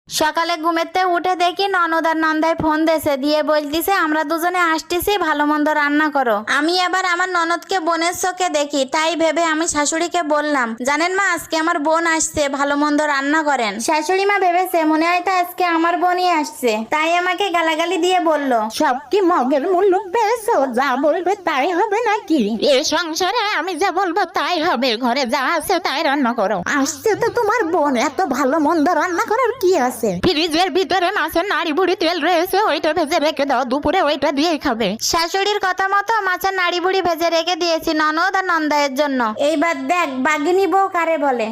সকালে ঘুমেতে উঠে দেখি ননদ আর নন্দায় ফোন দেছে, দিয়ে বলতিছে আমরা দুজনে আসতেছি, ভালো মন্দ রান্না করো। আমি আবার আমার ননদকে বোনের চোখে দেখি, তাই ভেবে আমি শাশুড়িকে বললাম, জানেন মা আজকে আমার বোন আসছে, ভালো মন্দ রান্না করেন। শাশুড়ি মা ভেবেছে মনে হয় তো আজকে আমার বোনই আসছে, তাই আমাকে গালাগালি দিয়ে বলল, সব কি মগের মুলুক পেয়েছো? যা বলবে তাই হবে নাকি? এ সংসারে আমি যা বলবো তাই হবে, ঘরে যা আছে তাই রান্না করো। আসছে তো তোমার বোন, এত ভালো মন্দ রান্না করার কি আছে? ফ্রিজের ভিতরে মাছের নাড়ি বুড়ি তেল রয়েছে, ওইটা ভেজে রেখে দাও, দুপুরে ওইটা দিয়েই খাবে। শাশুড়ির কথা মতো মাছের নাড়ি বুড়ি ভেজে রেখে দিয়েছি ননদ আর নন্দায়ের জন্য। এইবার দেখ বাঘিনী বউ কারে বলে।